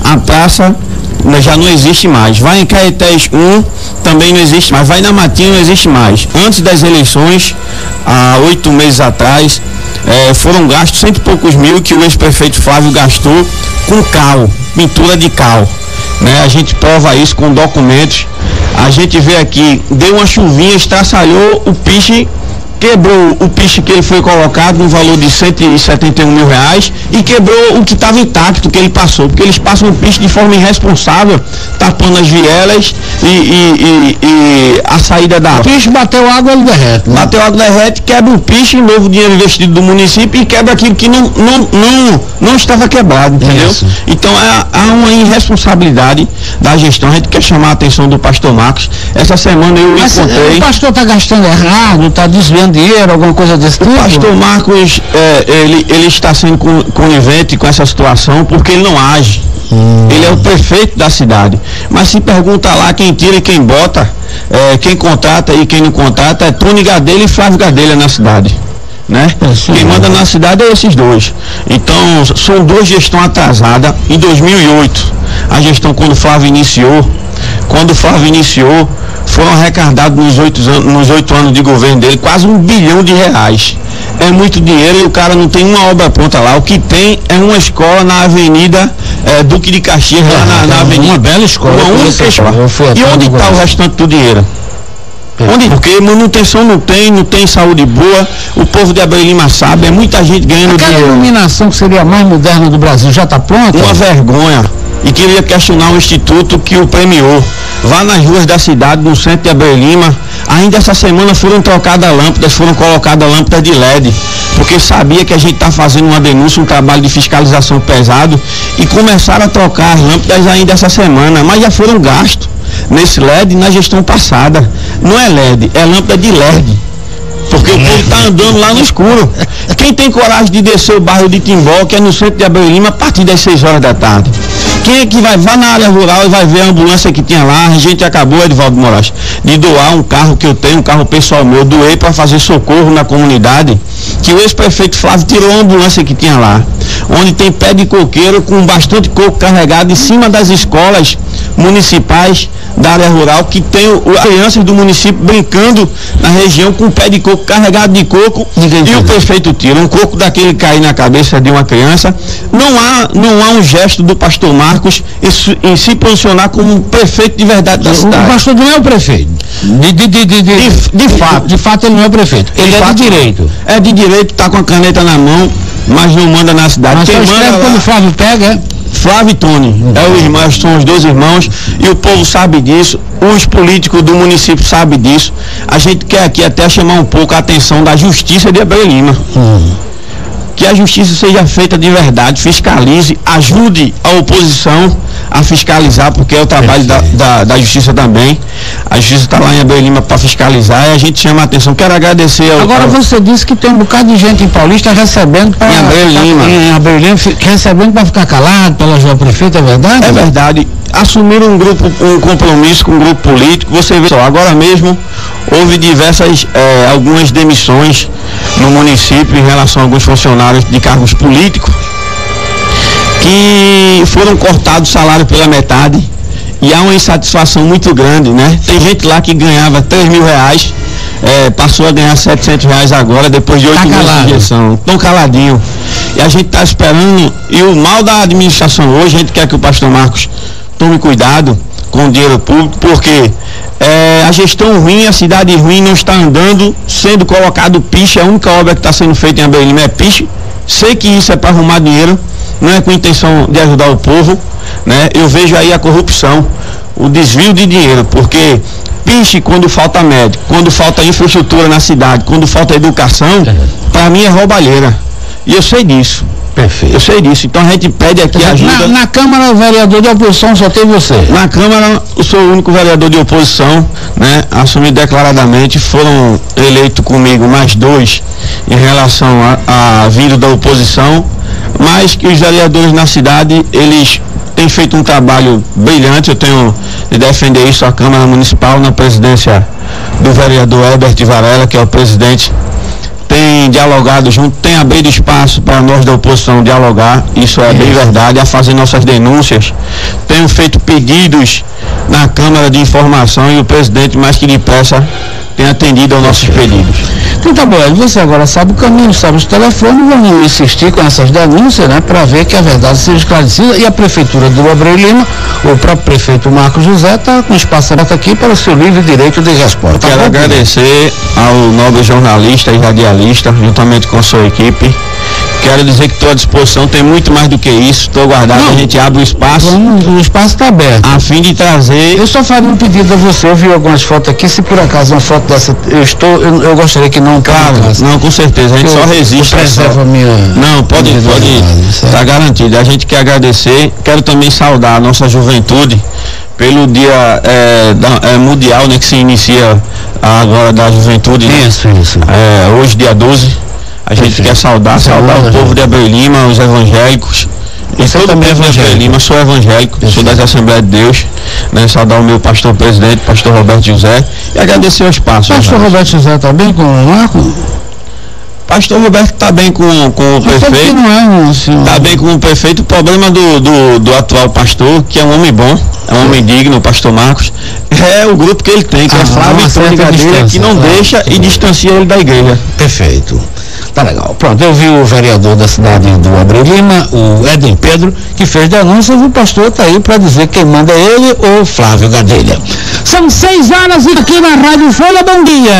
A praça já não existe mais. Vai em Caetés 1, também não existe mais. Vai na Matinha, não existe mais. Antes das eleições, há 8 meses atrás, foram gastos 100 e poucos mil que o ex-prefeito Flávio gastou com cal, pintura de cal. Né? A gente prova isso com documentos. A gente vê aqui, deu uma chuvinha, estraçalhou o piche, quebrou o piche que ele foi colocado no valor de 171 mil reais e quebrou o que estava intacto que ele passou, porque eles passam o piche de forma irresponsável, tapando as vielas e a saída da água. O piche bateu água, ele derrete. Né? Bateu água, derrete, quebra o piche, novo dinheiro investido do município e quebra aquilo que não estava quebrado, entendeu? Isso. Então há uma irresponsabilidade da gestão. A gente quer chamar a atenção do pastor Marcos. Essa semana eu encontrei. O pastor está gastando errado, está desviando dinheiro, alguma coisa desse tipo? O pastor Marcos, ele está sendo conivente com essa situação porque ele não age. Ele é o prefeito da cidade. Mas se pergunta lá quem tira e quem bota, quem contrata e quem não contrata, é Tony Gadelha e Flávio Gadelha na cidade. Né? Quem manda na cidade é esses dois. Então, são duas gestões atrasadas. Em 2008, a gestão quando o Flávio iniciou, foram arrecadados nos 8 anos de governo dele quase R$1 bilhão. É muito dinheiro e o cara não tem uma obra pronta lá. O que tem é uma escola na Avenida Duque de Caxias, lá na Avenida. Uma bela escola. Uma única escola. E onde está o restante do dinheiro? Porque manutenção não tem saúde boa, o povo de Abreu Lima sabe, é muita gente ganhando dinheiro. Aquela iluminação que seria a mais moderna do Brasil já está pronta? Uma vergonha. E queria questionar o instituto que o premiou. Vá nas ruas da cidade, no centro de Abreu Lima, ainda essa semana foram trocadas lâmpadas, foram colocadas lâmpadas de LED, porque sabia que a gente está fazendo uma denúncia, um trabalho de fiscalização pesado, e começaram a trocar as lâmpadas ainda essa semana, mas já foram gastos nesse LED na gestão passada. Não é LED, é lâmpada de LED, porque o povo está andando lá no escuro. Quem tem coragem de descer o bairro de Timbó, que é no centro de Abreu Lima, a partir das 6 horas da tarde? Quem é que vai na área rural e vai ver a ambulância que tinha lá? A gente acabou, Edvaldo Moraes, de doar um carro que eu tenho, um carro pessoal meu, doei para fazer socorro na comunidade, que o ex-prefeito Flávio tirou a ambulância que tinha lá, onde tem pé de coqueiro com bastante coco carregado em cima das escolas municipais da área rural, que tem as crianças do município brincando na região com pé de coco carregado de coco, e o prefeito tira um coco daquele cair na cabeça de uma criança. Não há um gesto do pastor Marcos em se posicionar como um prefeito de verdade da cidade. O pastor não é o prefeito. De fato ele não é o prefeito. Ele é de direito. É de direito, está com a caneta na mão, mas não manda na cidade. Mas quem manda quando o Flávio pega Flávio e Tony, são os dois irmãos, e o povo sabe disso, os políticos do município sabem disso. A gente quer aqui até chamar um pouco a atenção da justiça de Abreu Lima. Que a justiça seja feita de verdade, fiscalize, ajude a oposição a fiscalizar, porque é o trabalho da justiça também. A justiça está lá em Abreu Lima para fiscalizar e a gente chama a atenção. Quero agradecer Agora você disse que tem um bocado de gente em Paulista recebendo para em Abreu Lima, recebendo para ficar calado pela ajudar o prefeito, é verdade? É verdade. Assumiram um compromisso com um grupo político. Você vê só, agora mesmo houve algumas demissões no município em relação a alguns funcionários de cargos políticos que foram cortados o salário pela metade, e há uma insatisfação muito grande, né? Tem gente lá que ganhava R$3 mil, passou a ganhar R$700 agora, depois de 8 meses de gestão. Tão caladinho. E a gente está esperando, e o mal da administração hoje, a gente quer que o pastor Marcos tome cuidado com o dinheiro público, porque a gestão ruim, a cidade ruim não está andando, sendo colocado piche. A única obra que está sendo feita em Abreu Lima é piche. Sei que isso é para arrumar dinheiro, não é com a intenção de ajudar o povo, né? Eu vejo aí a corrupção, o desvio de dinheiro, porque piche quando falta médico, quando falta infraestrutura na cidade, quando falta educação, para mim é roubalheira. E eu sei disso. Perfeito. Eu sei disso. Então a gente pede aqui ajuda. Na Câmara, o vereador de oposição só tem você. Na Câmara, eu sou o único vereador de oposição, né? Assumi declaradamente, foram eleitos comigo mais 2 em relação a vindo da oposição, mas que os vereadores na cidade, eles têm feito um trabalho brilhante. Eu tenho de defender isso à Câmara Municipal, na presidência do vereador Herbert Varela, que é o presidente. tem dialogado junto, tem abrido espaço para nós da oposição dialogar, isso é bem verdade, a fazer nossas denúncias. Tenho feito pedidos na Câmara de Informação e o presidente, mais que depressa, tem atendido aos nossos pedidos. Então tá bom, você agora sabe o caminho, sabe os telefones, vamos insistir com essas denúncias, né, para ver que a verdade seja esclarecida, e a Prefeitura do Abreu Lima, o próprio prefeito Marcos José, está com espaço aberto aqui para o seu livre direito de resposta. Quero agradecer ao nobre jornalista e radialista, juntamente com a sua equipe. Quero dizer que estou à disposição, tem muito mais do que isso, estou guardado, a gente abre o espaço. O espaço está aberto. A fim de trazer... Eu só faria um pedido a você, eu vi algumas fotos aqui, se por acaso uma foto dessa, eu gostaria que não... Claro, não, com certeza, a gente só resiste. Preserva a minha... Não, pode estar garantido. A gente quer agradecer, quero também saudar a nossa juventude pelo dia mundial, né, que se inicia agora da juventude. Isso. Hoje, dia 12. A gente quer saudar o povo de Abreu Lima, os evangélicos. Você também é evangélico? Lima, sou evangélico, sou das Assembleias de Deus, né? Saudar o meu pastor presidente, pastor Roberto José, e agradecer o espaço. Pastor Roberto José está bem com o Marco? Pastor Roberto está bem com o prefeito. Está bem com o prefeito. O problema do atual pastor, que é um homem bom, é um homem digno, o pastor Marcos, é o grupo que ele tem, que é Flávio e Tony Gadelha, que não deixa e distancia ele da igreja. Perfeito. Tá legal. Pronto, eu vi o vereador da cidade do Abreu Lima, o Éden Pedro, que fez denúncias, e o pastor está aí para dizer quem manda é ele ou Flávio Gadelha. São 6 horas e aqui na Rádio Folha, bom dia.